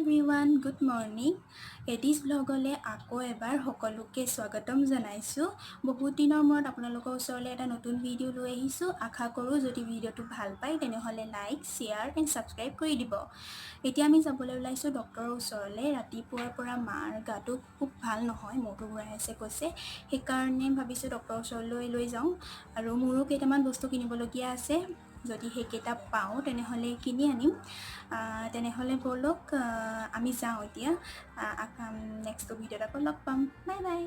Everyone, good morning. Aedes ব্লগলৈ আকৌ এবাৰ সকলোকে স্বাগতম জনাইছোঁ। বহুত দিনৰ মূৰত আপোনালোকৰ ওচৰলৈ এটা নতুন ভিডিঅ' লৈ আহিছোঁ। আশা কৰোঁ যদি ভিডিঅ'টো ভাল পায় তেনেহ'লে লাইক, শ্বেয়াৰ এণ্ড ছাবস্ক্ৰাইব কৰি দিব। এতিয়া আমি যাবলৈ ওলাইছোঁ ডক্টৰৰ ওচৰলৈ। ৰাতিপুৱাৰ পৰা মাৰ গাটো খুব ভাল নহয়, মূৰটো ঘূৰাই আছে কৈছে। সেইকাৰণে ভাবিছোঁ ডক্টৰৰ ওচৰলৈ লৈ যাওঁ। আৰু মোৰো কেইটামান বস্তু কিনিবলগীয়া আছে। যদি সেইকেইটা পাওঁ তেনেহ'লে কিনি আনিম। তেনেহ'লে ব'লক আমি যাওঁ এতিয়া। নেক্সট ভিডিঅ'ত আকৌ লগ পাম। Bye bye.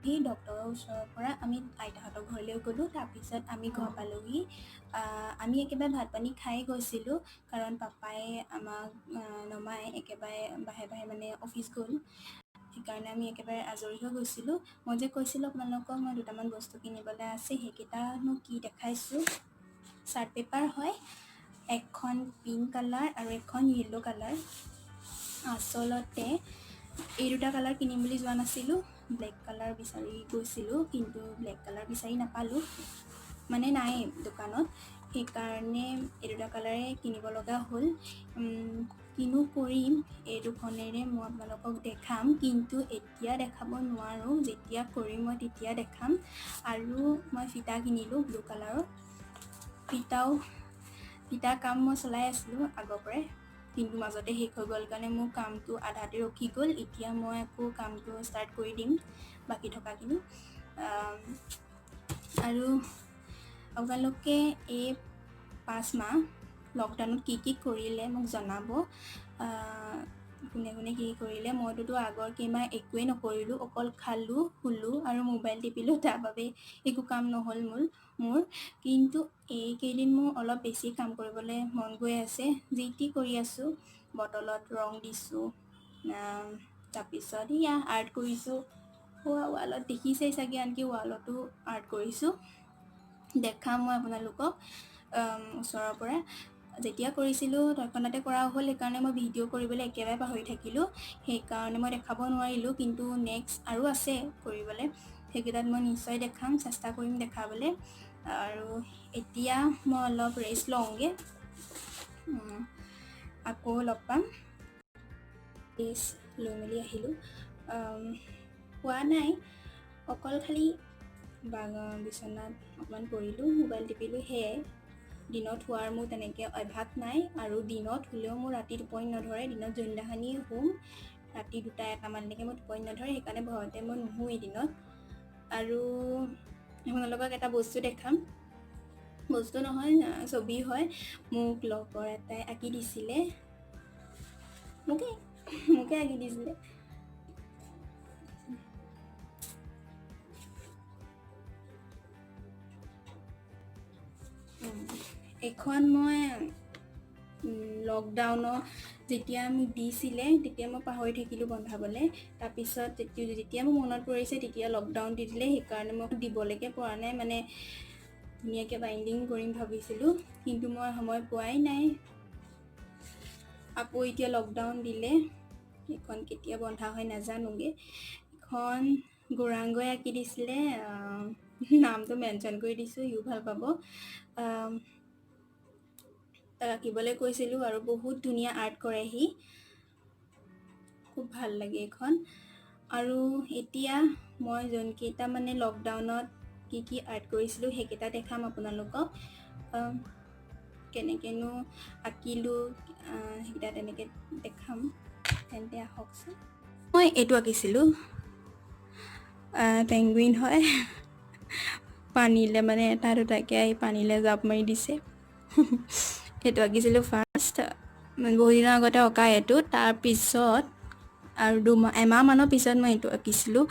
সেই ডক্টৰৰ ওচৰৰ পৰা আমি আইতাহঁতৰ ঘৰলৈ গ'লোঁ। তাৰপিছত আমি ঘৰ পালোহি। আমি একেবাৰে ভাত পানী খাই গৈছিলোঁ, কাৰণ পাপাই আমাক নমাই একেবাৰে বাহে মানে অফিচ গ'ল। সেইকাৰণে আমি একেবাৰে আজৰি হৈ গৈছিলোঁ। মই যে কৈছিলোঁ আপোনালোকক মই দুটামান বস্তু কিনিবলৈ আছে, সেইকেইটানো কি দেখাইছোঁ। চাৰ্ট পেপাৰ হয়, এখন পিংক কালাৰ আৰু এখন য়েল্ল' কালাৰ। আচলতে এই দুটা কালাৰ কিনিম বুলি যোৱা নাছিলোঁ, ব্লেক কালাৰ বিচাৰি গৈছিলোঁ, কিন্তু ব্লেক কালাৰ বিচাৰি নাপালোঁ, মানে নাই দোকানত। সেইকাৰণে এই দুটা কালাৰে কিনিব লগা হ'ল। কিনো কৰিম, এই দুখনেৰে মই আপোনালোকক দেখাম, কিন্তু এতিয়া দেখাব নোৱাৰোঁ। যেতিয়া কৰিম মই তেতিয়া দেখাম। আৰু মই ফিতা কিনিলোঁ ব্লু কালাৰৰ। ফিতাৰ কাম মই চলাই আছিলোঁ আগৰ পৰাই, কিন্তু মাজতে শেষ হৈ গ'ল কাৰণে মোৰ কামটো আধাতে ৰখি গ'ল। এতিয়া মই আকৌ কামটো ষ্টাৰ্ট কৰি দিম, বাকী থকাখিনি। আৰু আপোনালোকে এই 5 মাহ লকডাউনত কি কৰিলে মোক জনাব। কোনে কি কৰিলে। মইতোতো আগৰ কেইমাহ একোৱেই নকৰিলোঁ, অকল খালোঁ, শুলোঁ আৰু মোবাইল টিপিলোঁ। তাৰ বাবে একো কাম নহ'ল মোৰ। কিন্তু এইকেইদিন মোৰ অলপ বেছি কাম কৰিবলৈ মন গৈ আছে। যি টি কৰি আছোঁ। বটলত ৰং দিছোঁ, তাৰপিছত আৰ্ট কৰিছোঁ। ৱালত দেখিছেই চাগে, আনকি ৱালতো আৰ্ট কৰিছোঁ। দেখাম মই আপোনালোকক ওচৰৰ পৰা। যেতিয়া কৰিছিলোঁ তৎক্ষণাতে কৰা হ'ল, সেইকাৰণে মই ভিডিঅ' কৰিবলৈ একেবাৰে পাহৰি থাকিলোঁ। সেইকাৰণে মই দেখাব নোৱাৰিলোঁ, কিন্তু নেক্সট আৰু আছে কৰিবলৈ। সেইকেইটাত মই নিশ্চয় দেখাম, চেষ্টা কৰিম দেখাবলৈ। আৰু এতিয়া মই অলপ ৰেষ্ট লওঁগৈ, আকৌ লগ পাম। ৰেষ্ট লৈ মেলি আহিলোঁ। খোৱা নাই, অকল খালি বিচনাত অকণমান পৰিলোঁ, মোবাইল টিপিলোঁ, সেয়াই। দিনত শোৱাৰ মোৰ তেনেকৈ অভ্যাস নাই, আৰু দিনত শুলেও মোৰ ৰাতি টোপনি নধৰে। দিনত যোনদিনাখনি শুম ৰাতি 2-1 মানলৈকে মোৰ টোপনি নধৰে। সেইকাৰণে ভয়তে মই নুশুৱেই দিনত। আৰু আপোনালোকক এটা বস্তু দেখাম। বস্তু নহয়, ছবি হয়। মোক লগৰ এটাই আঁকি দিছিলে, মোকে আঁকি দিছিলে। এখন মই লকডাউনৰ যেতিয়া মোক দিছিলে তেতিয়া মই পাহৰি থাকিলোঁ বন্ধাবলৈ। তাৰপিছত যেতিয়া মোৰ মনত পৰিছে তেতিয়া লকডাউন দি দিলে। সেইকাৰণে মই দিবলৈকে পৰা নাই, মানে ধুনীয়াকৈ বাইণ্ডিং কৰিম ভাবিছিলোঁ, কিন্তু মই সময় পোৱাই নাই। আকৌ এতিয়া লকডাউন দিলে, সেইখন কেতিয়া বন্ধা হয় নাজানোগৈ। এখন গৌৰাংগই আঁকি দিছিলে, নামটো মেনশ্যন কৰি দিছোঁ, সিও ভাল পাব। তাক আঁকিবলৈ কৈছিলোঁ, আৰু বহুত ধুনীয়া আৰ্ট কৰে সি, খুব ভাল লাগে এইখন। আৰু এতিয়া মই যোনকেইটা মানে লকডাউনত কি আৰ্ট কৰিছিলোঁ সেইকেইটা দেখাম আপোনালোকক। কেনেকৈনো আঁকিলোঁ সেইকেইটা তেনেকৈ দেখাম। তেন্তে আহকচোন। মই এইটো আঁকিছিলোঁ, পেংগুইন হয়। পানীলৈ মানে এটা দুটাকৈ আহি পানীলৈ জাপ মাৰি দিছে। সেইটো আঁকিছিলোঁ ফাৰ্ষ্ট, বহু দিনৰ আগতে অঁকা এইটো। তাৰপিছত আৰু এমাহমানৰ পিছত মই এইটো আঁকিছিলোঁ।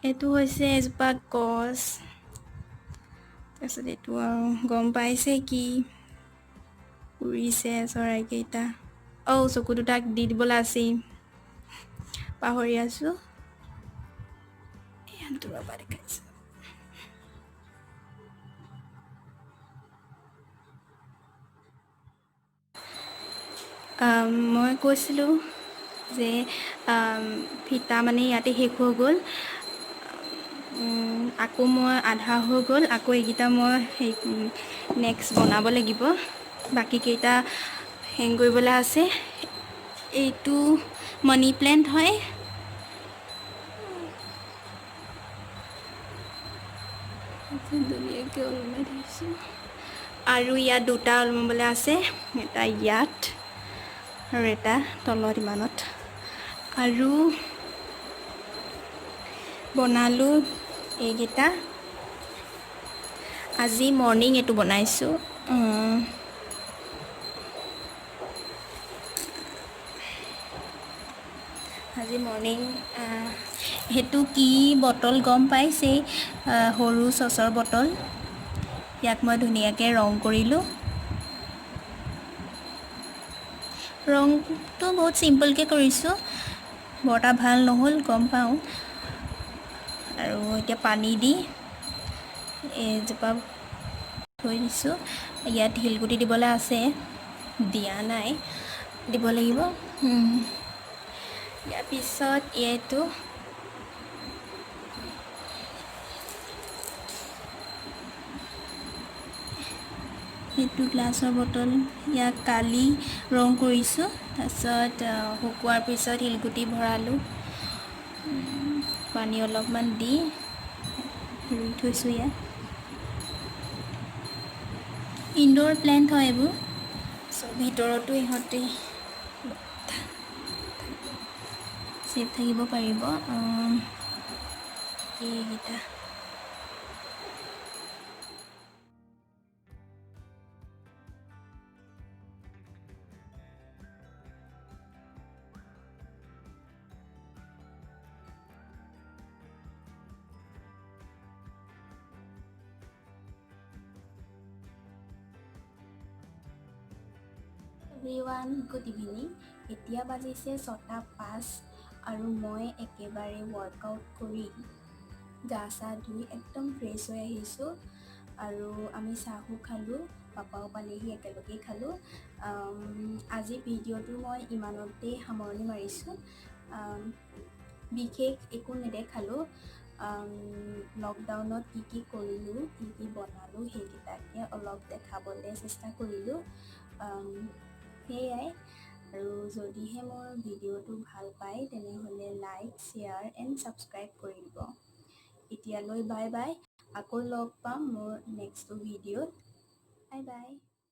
এইটো হৈছে এজোপা গছ। তাৰপিছত এইটো আৰু গম পাইছে কি উৰিছে চৰাইকেইটা। চকু দুটাক দি দিবলৈ আছেই, পাহৰি আছোঁ। ৰবা দেখাইছোঁ। মই কৈছিলোঁ যে ফিতা মানে ইয়াতে শেষ হৈ গ'ল। আকৌ মই আধা হৈ গ'ল, আকৌ এইকেইটা মই নেক্সট বনাব লাগিব। বাকীকেইটা হেং কৰিবলৈ আছে। এইটো মানি প্লেণ্ট হয়। ধুনীয়াকৈ ওলমাই থৈছোঁ। আৰু ইয়াত দুটা ওলমাবলৈ আছে, এটা ইয়াত আৰু এটা তলত ইমানত। আৰু বনালোঁ এইকেইটা। আজি মৰ্ণিং এইটো বনাইছোঁ। আজি মৰ্ণিং সেইটো কি বটল গম পাইছেই, সৰু চচৰ বটল। ইয়াক মই ধুনীয়াকৈ ৰং কৰিলোঁ। ৰংটো বহুত চিম্পলকৈ কৰিছোঁ, বৰ এটা ভাল নহ'ল গম পাওঁ। আৰু এতিয়া পানী দি এজোপা থৈ দিছোঁ। ইয়াত শিলগুটি দিবলৈ আছে, দিয়া নাই, দিব লাগিব। ইয়াৰ পিছত এইটো গ্লাছৰ বটল, ইয়াক কালি ৰং কৰিছোঁ। তাৰপিছত শুকোৱাৰ পিছত শিলগুটি ভৰালোঁ, পানী অলপমান দি ৰুই থৈছোঁ। ইয়াত ইনডোৰ প্লেণ্ট হয় এইবোৰ, ভিতৰতো ইহঁতে ছেফ থাকিব পাৰিব। এইকেইটা এভৰিৱান, গুড ইভিনিং। এতিয়া বাজিছে 6:05 আৰু মই একেবাৰে ৱৰ্কআউট কৰি গা চা ধুই একদম ফ্ৰেছ হৈ আহিছোঁ। আৰু আমি চাহো খালোঁ, পাপাও পালেহি, একেলগেই খালোঁ। আজি ভিডিঅ'টো মই ইমানতেই সামৰণি মাৰিছোঁ। বিশেষ একো নেদেখালোঁ। লকডাউনত কি কৰিলোঁ, কি বনালোঁ, সেইকেইটাকে অলপ দেখাবলৈ চেষ্টা কৰিলোঁ। সেয়াই। আৰু যদিহে মোৰ ভিডিঅ'টো ভাল পায় তেনেহ'লে লাইক, শ্বেয়াৰ এণ্ড ছাবস্ক্ৰাইব কৰি দিব। এতিয়ালৈ বাই বাই। আকৌ লগ পাম মোৰ নেক্সট ভিডিঅ'ত। Bye bye.